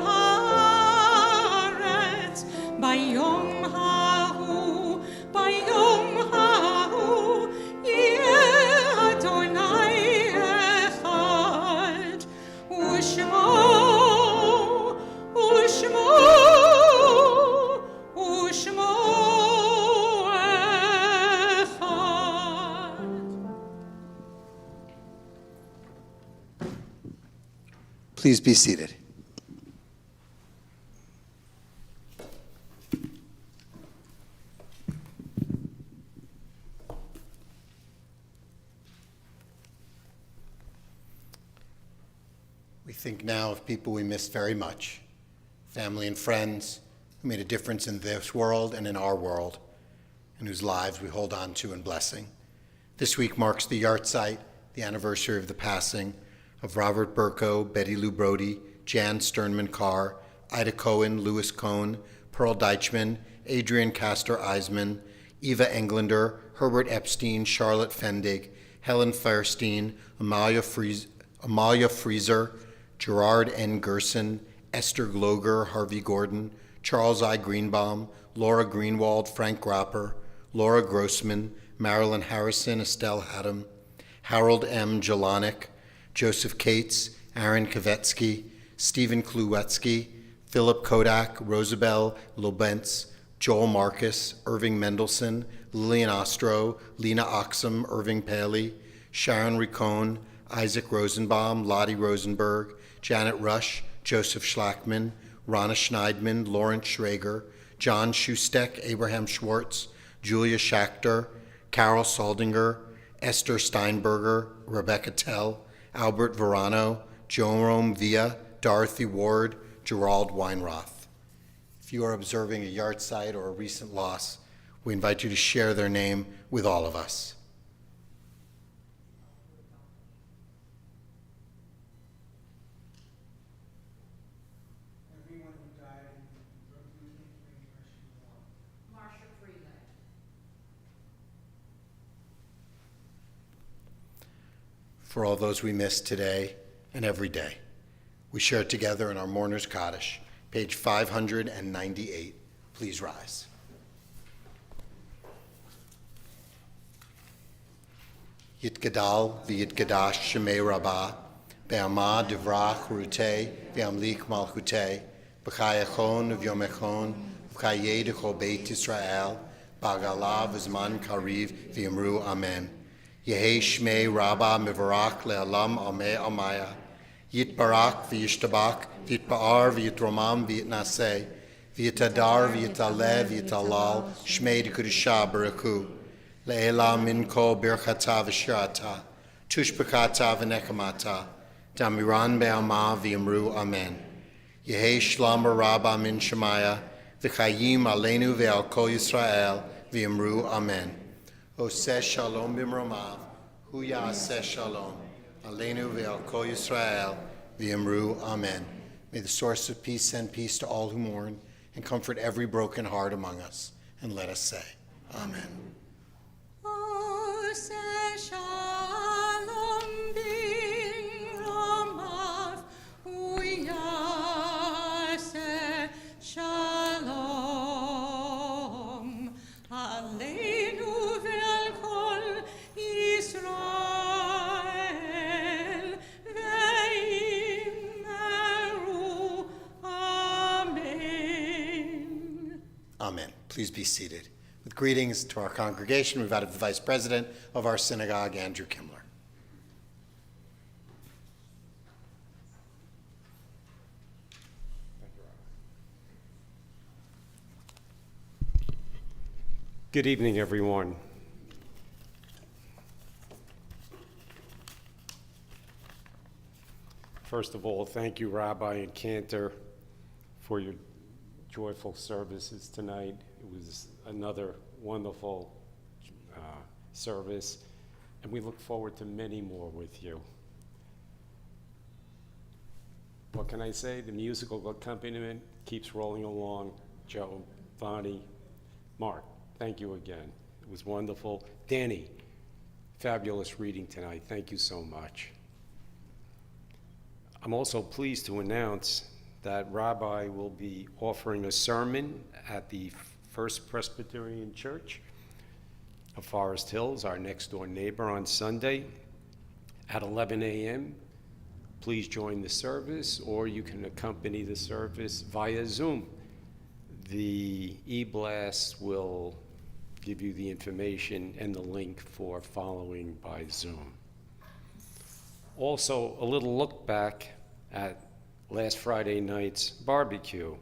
הארץ ביום ההוא, ביום ההוא יהיה אדוני אחד ושמו אחד. Please be seated. We think now of people we miss very much, family and friends who made a difference in this world and in our world, and whose lives we hold on to in blessing. This week marks the yahrzeit, the anniversary of the passing of Robert Burko, Betty Lou Brody, Jan Sternman Carr, Ida Cohen, Louis Cohn, Pearl Deichman, Adrian Castor Eisman, Eva Englander, Herbert Epstein, Charlotte Fendig, Helen Fairstein, Amalia Frieser, Gerard N. Gerson, Esther Gloger, Harvey Gordon, Charles I. Greenbaum, Laura Greenwald, Frank Grapper, Laura Grossman, Marilyn Harrison, Estelle Haddam, Harold M. Jelinek, Joseph Cates, Aaron Kavetsky, Stephen Kluwetsky, Philip Kodak, Rosabelle Lobentz, Joel Marcus, Irving Mendelson, Lillian Ostro, Lena Oxum, Irving Paley, Sharon Ricone, Isaac Rosenbaum, Lottie Rosenberg, Janet Rush, Joseph Schlackman, Rana Schneidman, Lawrence Schrager, John Schustek, Abraham Schwartz, Julia Schachter, Carol Saldinger, Esther Steinberger, Rebecca Tell, Albert Verano, Jerome Villa, Dorothy Ward, Gerald Weinroth. If you are observing a yahrzeit or a recent loss, we invite you to share their name with all of us. Everyone who died in Marsha Freeland. For all those we miss today and every day, we share together in our Mourner's Kaddish, page 598. Please rise. Yitgadal v'yitgadash shemei rabbah, be'amah divrach rutei v'amlik malchutei, b'chayachon v'yomechon, v'chayei d'chol beit Yisrael, b'agalav v'zman kariv v'yamru amen. Yehei shmei rabbah mivarach le'alam ameh amaya, yitbarak v'yishtabak, v'yitba'ar v'yitromam v'yitnaseh, v'yitadar v'yitaleh v'yitalal, shmei d'kudusha baraku. Le'ela minko birchata v'shirata, tushbekata v'nekamata, damiran be'ama v'yamru amen. Yehei shlam rabba min shemaya, v'chayim aleinu ve'al kol Yisrael, v'yamru amen. Oseh shalom b'mromav, hu ya'aseh shalom, aleinu ve'al kol Yisrael, v'yamru amen. May the source of peace send peace to all who mourn, and comfort every broken heart among us. And let us say, Amen. Oseh shalom b'mromav, hu ya'aseh shalom, aleinu ve'al kol Yisrael, ve'yimeru amen. Amen. Please be seated. With greetings to our congregation, we've added the Vice President of our synagogue, Andrew Kimmler. Good evening, everyone. First of all, thank you, Rabbi and Cantor, for your joyful services tonight. It was another wonderful service, and we look forward to many more with you. What can I say? The musical accompaniment keeps rolling along. Joe, Bonnie, Mark, thank you again. It was wonderful. Danny, fabulous reading tonight. Thank you so much. I'm also pleased to announce that Rabbi will be offering a sermon at the First Presbyterian Church of Forest Hills, our next door neighbor, on Sunday at 11 a.m. Please join the service, or you can accompany the service via Zoom. The e-blast will give you the information and the link for following by Zoom. Also, a little look back at last Friday night's barbecue.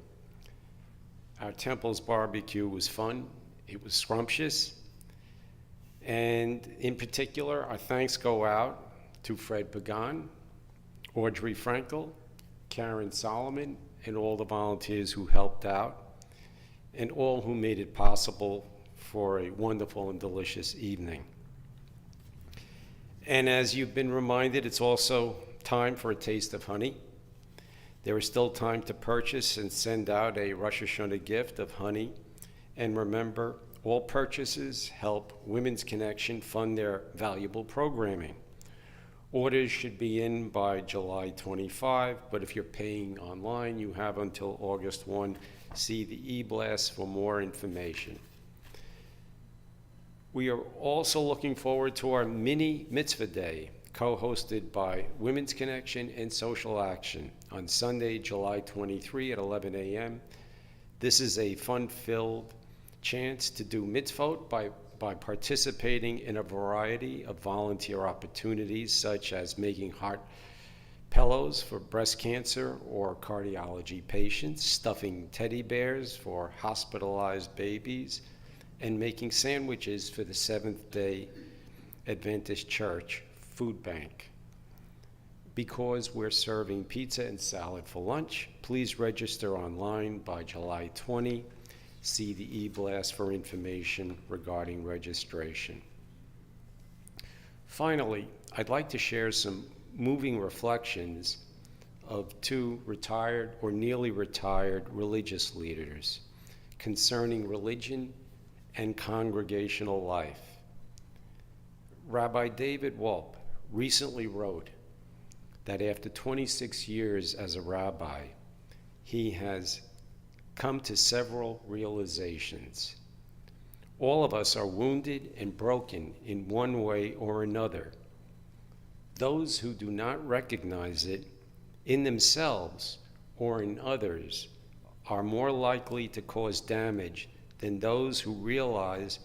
Our Temple's barbecue was fun. It was scrumptious. And in particular, our thanks go out to Fred Pagan, Audrey Frankel, Karen Solomon, and all the volunteers who helped out, and all who made it possible for a wonderful and delicious evening. And as you've been reminded, it's also time for a taste of honey. There is still time to purchase and send out a Rosh Hashanah gift of honey. And remember, all purchases help Women's Connection fund their valuable programming. Orders should be in by July 25, but if you're paying online, you have until August 1. See the e-blast for more information. We are also looking forward to our mini mitzvah day, co-hosted by Women's Connection and Social Action on Sunday, July 23 at 11 a.m. This is a fun-filled chance to do mitzvot by participating in a variety of volunteer opportunities, such as making heart pillows for breast cancer or cardiology patients, stuffing teddy bears for hospitalized babies, and making sandwiches for the Seventh-day Adventist Church Food Bank. Because we're serving pizza and salad for lunch, please register online by July 20. See the e-blast for information regarding registration. Finally, I'd like to share some moving reflections of two retired or nearly retired religious leaders concerning religion and congregational life. Rabbi David Wolpe recently wrote that after 26 years as a rabbi, he has come to several realizations. All of us are wounded and broken in one way or another. Those who do not recognize it in themselves or in others are more likely to cause damage than those who realize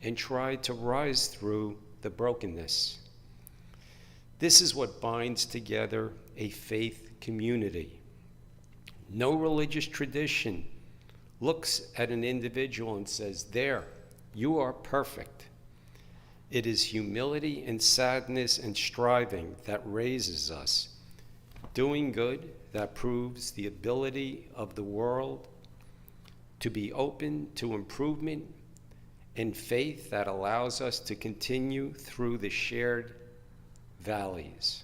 and try to rise through the brokenness. This is what binds together a faith community. No religious tradition looks at an individual and says, "There, you are perfect." It is humility and sadness and striving that raises us, doing good that proves the ability of the world to be open to improvement, and faith that allows us to continue through the shared valleys.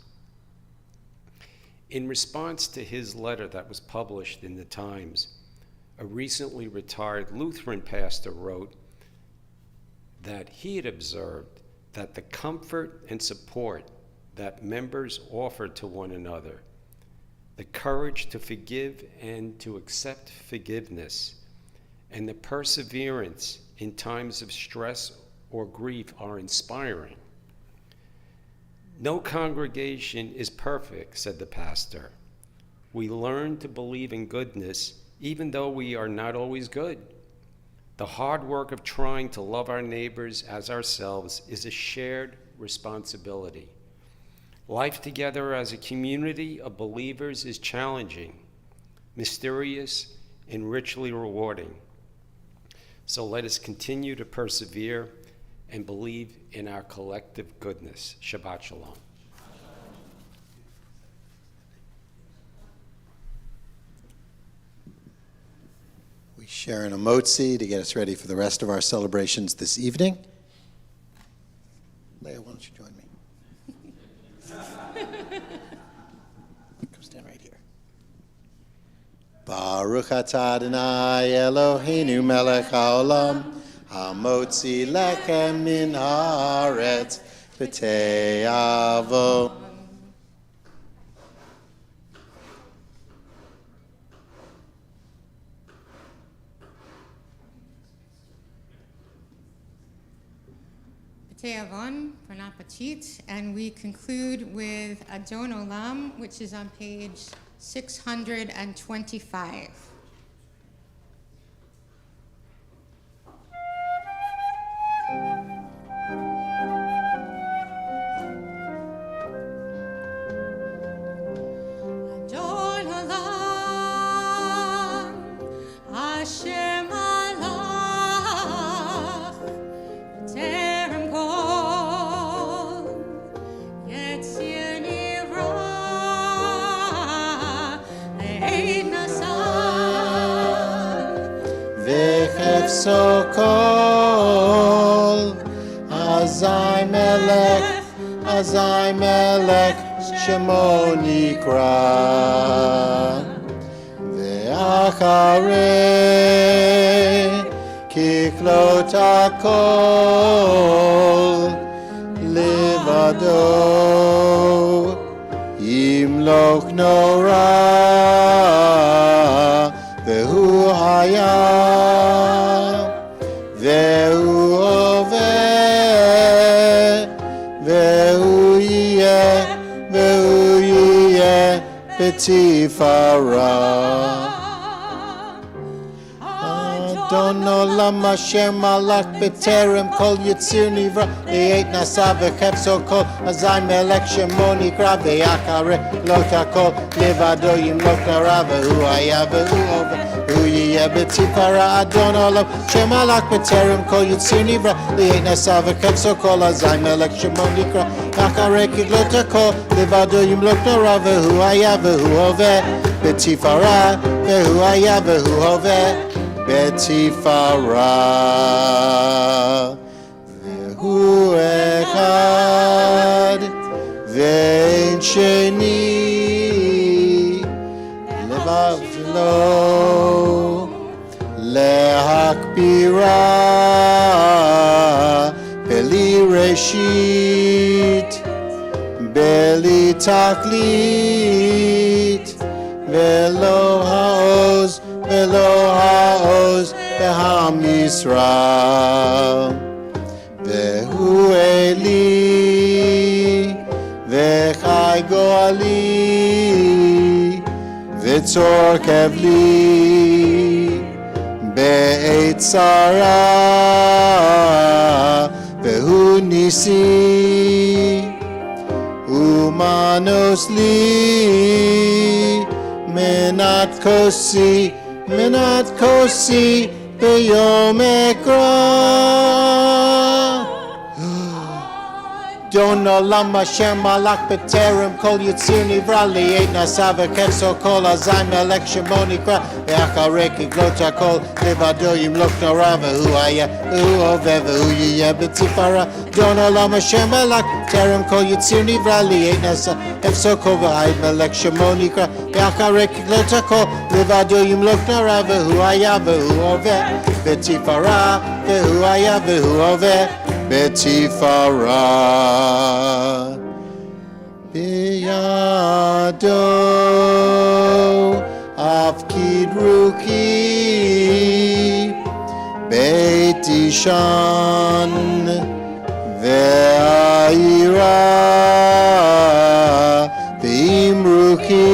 In response to his letter that was published in the Times, a recently retired Lutheran pastor wrote that he had observed that the comfort and support that members offered to one another, the courage to forgive and to accept forgiveness, and the perseverance in times of stress or grief are inspiring. No congregation is perfect, said the pastor. We learn to believe in goodness even though we are not always good. The hard work of trying to love our neighbors as ourselves is a shared responsibility. Life together as a community of believers is challenging, mysterious, and richly rewarding. So let us continue to persevere and believe in our collective goodness. Shabbat Shalom. We share an emotzi to get us ready for the rest of our celebrations this evening. Leah, why don't you join me? Come stand right here. Baruch atah Adonai Eloheinu melech haolam hamotzi lechem min haaretz b'te'avo. Te'avon, bon appetit, and we conclude with Adon Olam, which is on page 625. Adon Olam, Hashem alach, Terem kol, Yetzir nivra, Le'ed nasal, V'chefso kol, Azai melech, Shemo nikra. Ve'acharei kiklot hakol levado yimloch nora ve'hu haya ve'hu oveh ve'hu yeh betifara. Adon olam Hashem malach b'terem kol yitzir nivra ve'et nasa v'chefso kol azai melech shemo nikra ve'acharei lo takol levado yimloch nara ve'hu haya ve'hu oveh ve'hu yiyeh yeh betifara adon olam Shem alak b'terem kol yitzir nivra li'et nasav v'kefso kol azay melech shemo nikra Yacharei kiglot hakol levado yimlok nora v'hu haya v'hu hoveh betifara v'hu haya v'hu hoveh betifara v'hu echad ve'en sheni levav lo lehakbira beli reshit beli taklit velo haoz beham Yisrael vehu eli vechai goali v'tzor kevli be'et tzara vehu nisi umanos li menat kosi beyom ekra Don olam Hashem malach b'terem kol yitzir nivra li'et nasav v'kefso kol azay melech shemo nikra ve'acharei kiglot hakol levado yimlok nora v'hu haya v'hu hoveh v'hu yeh betifara Don olam Hashem malach b'terem kol yitzir nivra li'et nasav v'kefso kol azay melech shemo nikra ve'acharei kiglot hakol levado yimlok nora v'hu haya v'hu hoveh betifara v'hu haya v'hu hoveh betifara biyado afkid ruki beit ishan ve'ayira v'imruki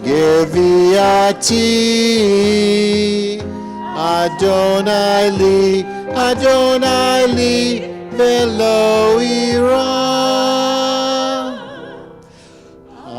geviati Adonai li velo ira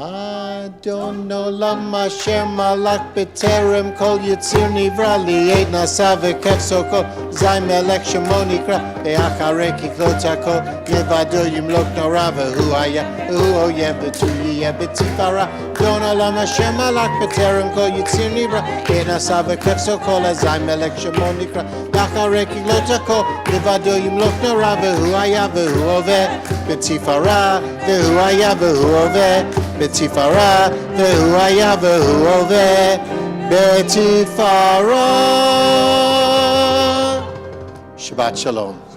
Adon olam Hashem malach b'terem kol yitzir nivra li'et nasav v'kefso kol zay melech shemo nikra ve'acharei kiglot hakol levado yimlok nora v'hu haya v'hu oyeh v'hu yeh betifara Don olam Hashem malach b'terem kol yitzir nivra li'et nasav v'kefso kol zay melech shemo nikra ve'acharei kiglot hakol levado yimlok nora v'hu haya v'hu hoveh betifara v'hu haya v'hu hoveh betifara v'hu haya v'hu hoveh betifara Shabbat Shalom.